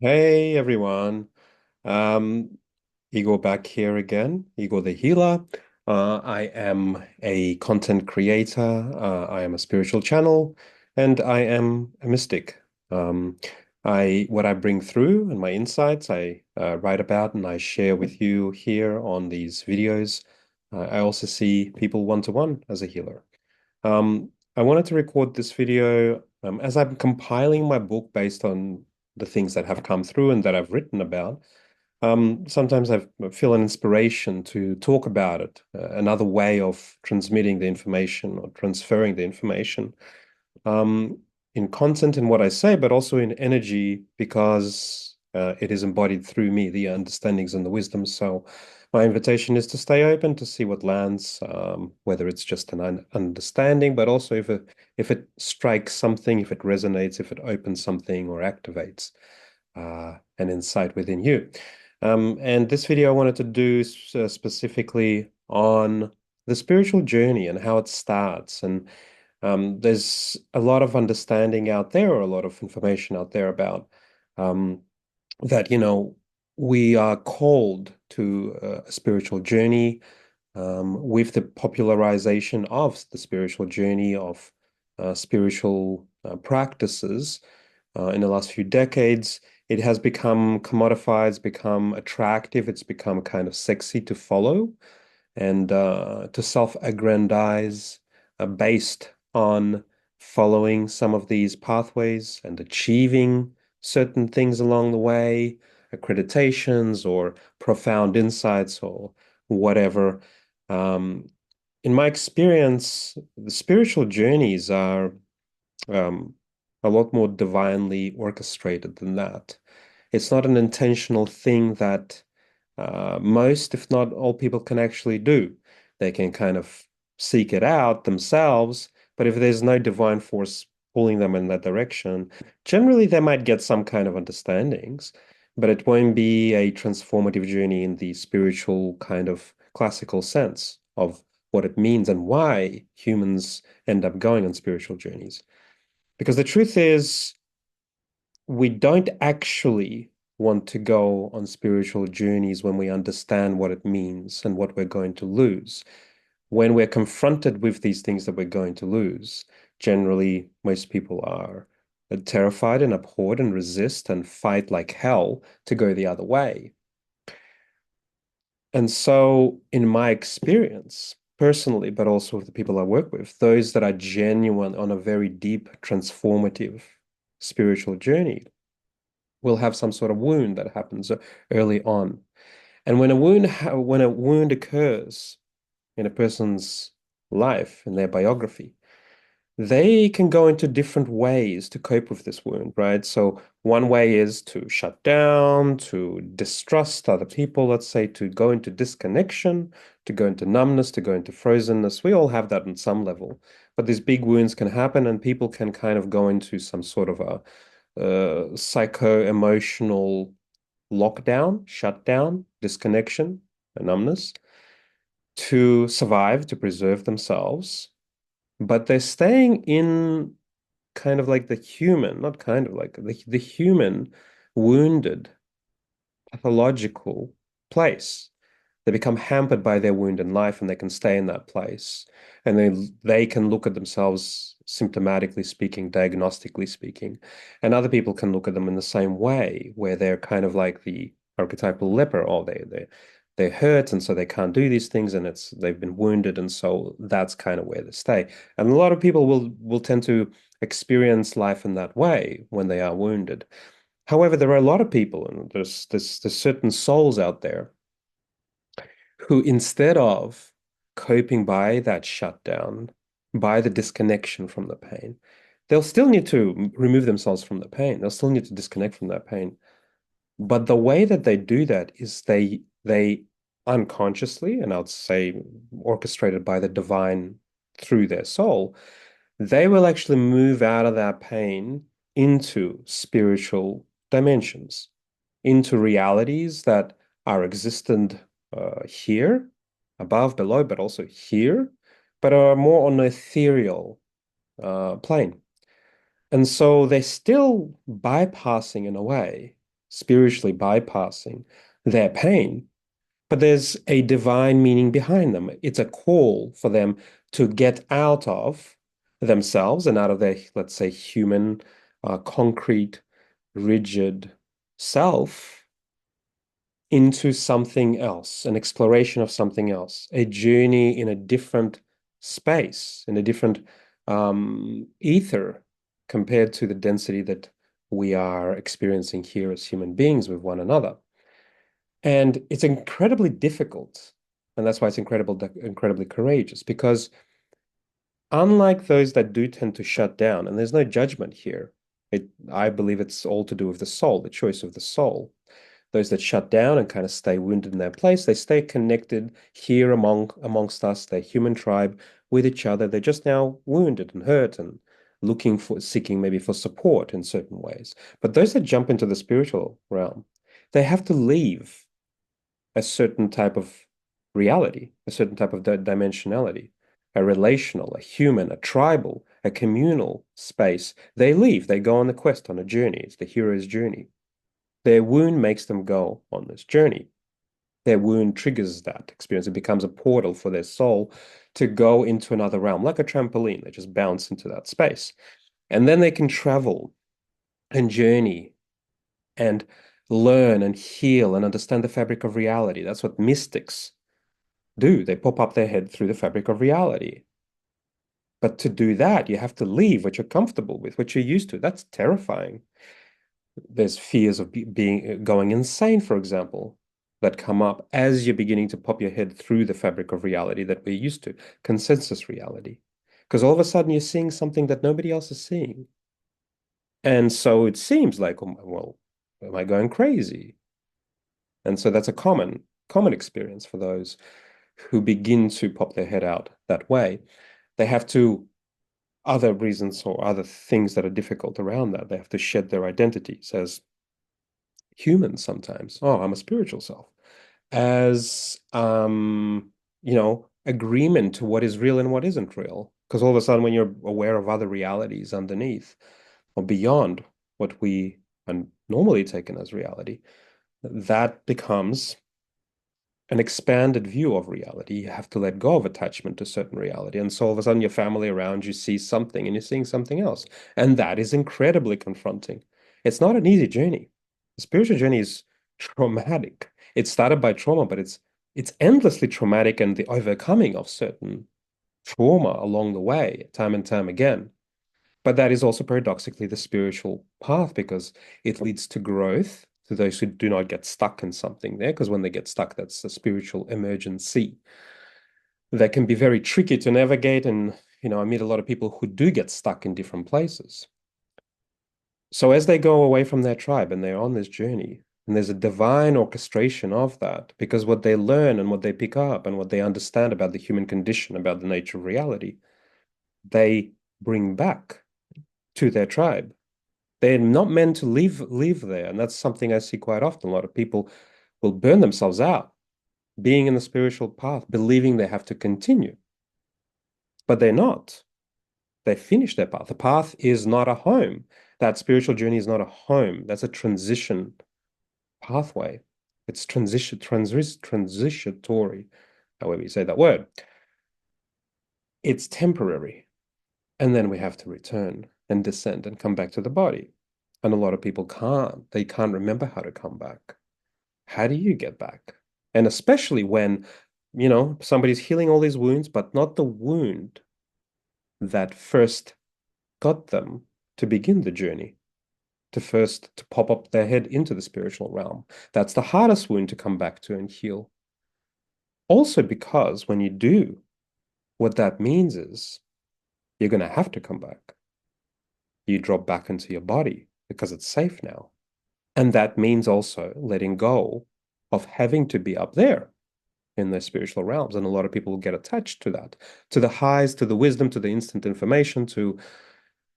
Hey everyone. Um, Igor back here again, Igor the healer. I am a content creator, I am a spiritual channel, and I am a mystic. Um, what I bring through and my insights I write about and I share with you here on these videos. I also see people one-to-one as a healer. I wanted to record this video as I'm compiling my book based on the things that have come through and that I've written about. Sometimes I feel an inspiration to talk about it, another way of transmitting the information or transferring the information um, in content in what I say, but also in energy because it is embodied through me, the understandings and the wisdom. So my invitation is to stay open to see what lands, whether it's just an understanding, but also if it strikes something, if it resonates, if it opens something or activates an insight within you. And this video I wanted to do specifically on the spiritual journey and how it starts. And there's a lot of understanding out there, or a lot of information out there about um, that, we are called to a spiritual journey with the popularization of the spiritual journey of spiritual practices in the last few decades. It has become commodified, it's become attractive, it's become kind of sexy to follow and to self-aggrandize based on following some of these pathways and achieving certain things along the way, accreditations or profound insights or whatever. Um, in my experience, the spiritual journeys are um, a lot more divinely orchestrated than that. It's not an intentional thing that most, if not all people can actually do. They can kind of seek it out themselves, but if there's no divine force pulling them in that direction, generally they might get some kind of understandings, but it won't be a transformative journey in the spiritual kind of classical sense of what it means and why humans end up going on spiritual journeys. Because the truth is, we don't actually want to go on spiritual journeys when we understand what it means and what we're going to lose. When we're confronted with these things that we're going to lose, generally, most people are terrified and abhorred and resist and fight like hell to go the other way. And so, in my experience, personally, but also with the people I work with, those that are genuine on a very deep, transformative spiritual journey will have some sort of wound that happens early on. And when a wound occurs in a person's life, in their biography, they can go into different ways to cope with this wound, right? So one way is to shut down, to distrust other people, let's say, to go into disconnection, to go into numbness, to go into frozenness. We all have that on some level. But these big wounds can happen, and people can kind of go into some sort of a psycho-emotional lockdown, shutdown, disconnection, and numbness to survive, to preserve themselves. But they're staying in kind of like the human, not kind of like the human wounded, pathological place. They become hampered by their wound in life and they can stay in that place. And then they can look at themselves symptomatically speaking, diagnostically speaking. And other people can look at them in the same way, where they're kind of like the archetypal leper, or they're hurt and so they can't do these things and it's they've been wounded and so that's kind of where they stay. And a lot of people will tend to experience life in that way when they are wounded. However, there are a lot of people, and there's certain souls out there who, instead of coping by that shutdown, by the disconnection from the pain, they'll still need to remove themselves from the pain. They'll still need to disconnect from that pain. But the way that they do that is they unconsciously, and I'd say orchestrated by the divine through their soul, they will actually move out of that pain into spiritual dimensions, into realities that are existent here, above, below, but also here, but are more on an ethereal plane. And so they're still bypassing, in a way, spiritually bypassing their pain, but there's a divine meaning behind them. It's a call for them to get out of themselves and out of their, let's say, human, concrete, rigid self into something else, an exploration of something else, a journey in a different space, in a different ether compared to the density that we are experiencing here as human beings with one another. And it's incredibly difficult. And that's why it's incredibly courageous, because unlike those that do tend to shut down, and there's no judgment here, I believe it's all to do with the soul, the choice of the soul. Those that shut down and kind of stay wounded in their place, they stay connected here amongst us, their human tribe, with each other. They're just now wounded and hurt and seeking maybe for support in certain ways. But those that jump into the spiritual realm, they have to leave a certain type of reality, a certain type of dimensionality, a relational, a human, a tribal, a communal space. They leave, they go on the quest, on a journey. It's the hero's journey. Their wound makes them go on this journey. Their wound triggers that experience. It becomes a portal for their soul to go into another realm, like a trampoline. They just bounce into that space. And then they can travel and journey and learn and heal and understand the fabric of reality. That's what mystics do. They pop up their head through the fabric of reality. But to do that, you have to leave what you're comfortable with, what you're used to. That's terrifying. There's fears of being going insane, for example, that come up as you're beginning to pop your head through the fabric of reality that we're used to, consensus reality. Because all of a sudden you're seeing something that nobody else is seeing. And so it seems like, oh, well, am I going crazy? And so that's a common experience for those who begin to pop their head out that way. They have to, other reasons or other things that are difficult around that, they have to shed their identities as humans sometimes. Oh, I'm a spiritual self. As agreement to what is real and what isn't real. Because all of a sudden, when you're aware of other realities underneath or beyond what we are normally taken as reality, that becomes an expanded view of reality. You have to let go of attachment to certain reality. And so all of a sudden, your family around you sees something and you're seeing something else. And that is incredibly confronting. It's not an easy journey. The spiritual journey is traumatic. It started by trauma, but it's endlessly traumatic, and the overcoming of certain trauma along the way, time and time again. But that is also paradoxically the spiritual path, because it leads to growth to those who do not get stuck in something there. Because when they get stuck, that's a spiritual emergency that can be very tricky to navigate. And, I meet a lot of people who do get stuck in different places. So as they go away from their tribe and they're on this journey, and there's a divine orchestration of that, because what they learn and what they pick up and what they understand about the human condition, about the nature of reality, they bring back to their tribe. They're not meant to live there. And that's something I see quite often. A lot of people will burn themselves out being in the spiritual path, believing they have to continue. But they're not. They finish their path. The path is not a home. That spiritual journey is not a home. That's a transition pathway. It's transitory, however you say that word. It's temporary. And then we have to return and descend and come back to the body. And a lot of people can't. They can't remember how to come back. How do you get back? And especially when, somebody's healing all these wounds, but not the wound that first got them to begin the journey, to pop up their head into the spiritual realm. That's the hardest wound to come back to and heal. Also, because when you do, what that means is you're going to have to come back. You drop back into your body because it's safe now. And that means also letting go of having to be up there in the spiritual realms. And a lot of people get attached to that, to the highs, to the wisdom, to the instant information, to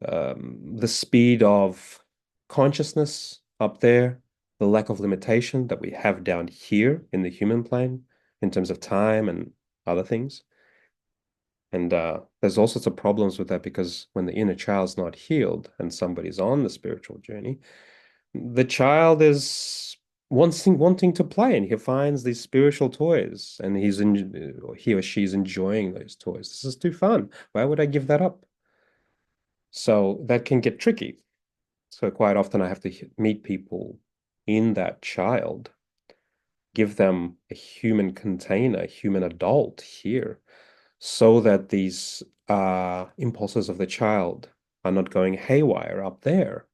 the speed of consciousness up there, the lack of limitation that we have down here in the human plane in terms of time and other things. And there's all sorts of problems with that, because when the inner child's not healed and somebody's on the spiritual journey, The child is wanting to play, and he finds these spiritual toys, and he or she's enjoying those toys. This is too fun. Why would I give that up? So that can get tricky. So quite often I have to meet people in that child, give them a human container, a human adult here, so that these impulses of the child are not going haywire up there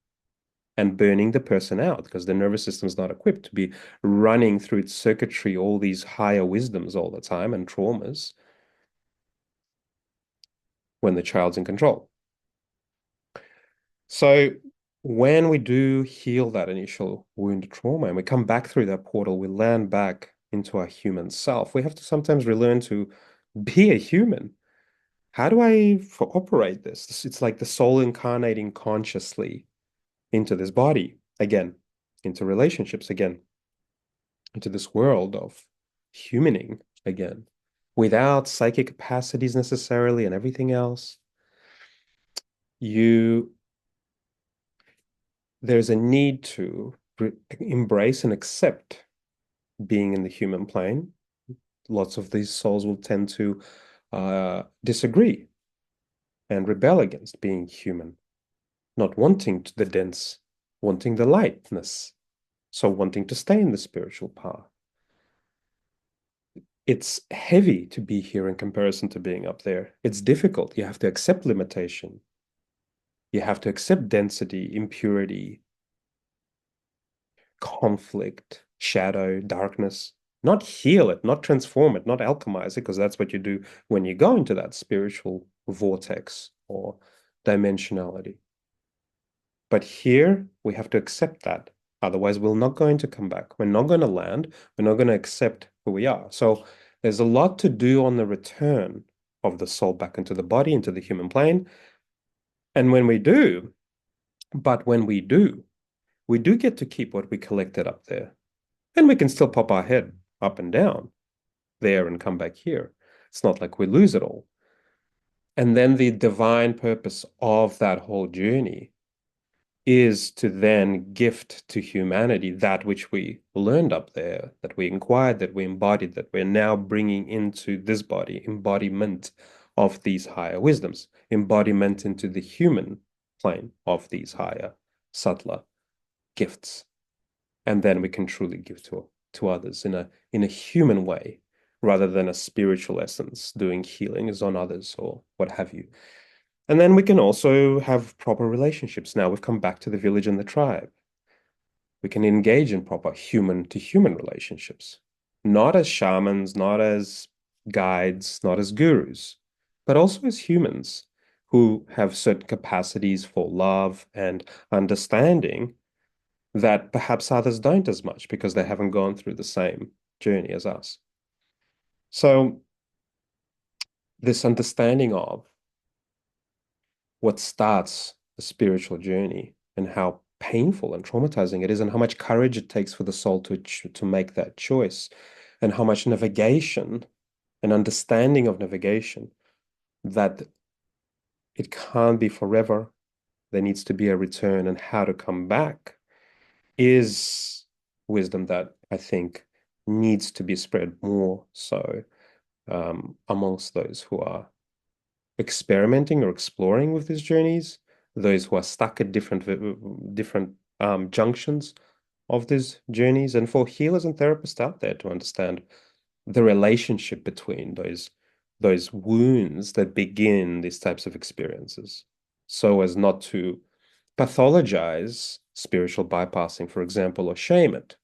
and burning the person out because the nervous system is not equipped to be running through its circuitry all these higher wisdoms all the time and traumas when the child's in control. So when we do heal that initial wound trauma and we come back through that portal, we land back into our human self. We have to sometimes relearn to be a human. How do I operate this? It's like the soul incarnating consciously into this body again, into relationships again, into this world of humaning again, without psychic capacities necessarily and everything else. You There's a need to embrace and accept being in the human plane. Lots of these souls will tend to disagree and rebel against being human, not wanting the dense, wanting the lightness, so wanting to stay in the spiritual path. It's heavy to be here in comparison to being up there. It's difficult. You have to accept limitation. You have to accept density, impurity, conflict, shadow, darkness. Not heal it, not transform it, not alchemize it, because that's what you do when you go into that spiritual vortex or dimensionality. But here we have to accept that. Otherwise, we're not going to come back. We're not going to land. We're not going to accept who we are. So there's a lot to do on the return of the soul back into the body, into the human plane. And when we do get to keep what we collected up there. And we can still pop our head up and down there and come back here. It's not like we lose it all. And then the divine purpose of that whole journey is to then gift to humanity that which we learned up there, that we inquired, that we embodied, that we're now bringing into this body, embodiment of these higher wisdoms, embodiment into the human plane of these higher, subtler gifts. And then we can truly give to others in a human way rather than a spiritual essence doing healings on others or what have you. And then we can also have proper relationships. Now we've come back to the village and the tribe. We can engage in proper human to human relationships, not as shamans, not as guides, not as gurus, but also as humans who have certain capacities for love and understanding that perhaps others don't as much because they haven't gone through the same journey as us. So, this understanding of what starts the spiritual journey and how painful and traumatizing it is, and how much courage it takes for the soul to make that choice, and how much navigation and understanding of navigation that it can't be forever. There needs to be a return, and how to come back is wisdom that I think needs to be spread more so amongst those who are experimenting or exploring with these journeys, those who are stuck at different junctions of these journeys, and for healers and therapists out there to understand the relationship between those wounds that begin these types of experiences, so as not to pathologize spiritual bypassing, for example, or shame it.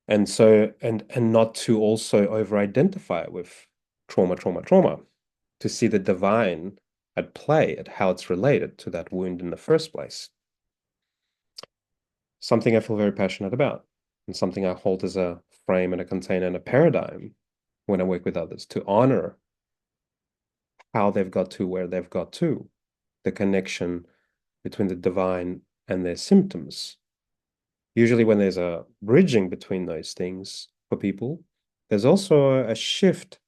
And so, and not to also over-identify with trauma, to see the divine at play, at how it's related to that wound in the first place. Something I feel very passionate about, and something I hold as a frame and a container and a paradigm when I work with others, to honor how they've got to where they've got to, the connection between the divine and their symptoms. Usually, when there's a bridging between those things for people, there's also a shift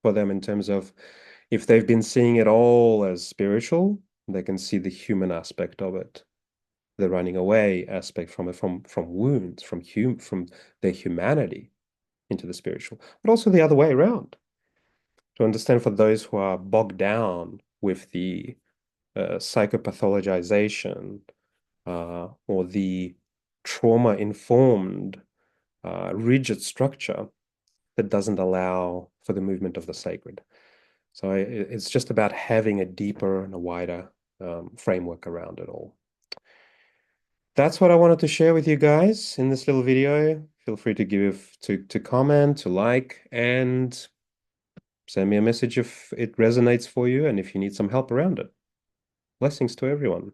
for them in terms of if they've been seeing it all as spiritual, they can see the human aspect of it the running away aspect from it, from wounds, from their humanity into the spiritual, but also the other way around. To understand for those who are bogged down with the psychopathologization or the trauma-informed rigid structure that doesn't allow for the movement of the sacred. So it's just about having a deeper and a wider framework around it all. That's what I wanted to share with you guys in this little video. Feel free to comment, to like, and send me a message if it resonates for you and if you need some help around it. Blessings to everyone.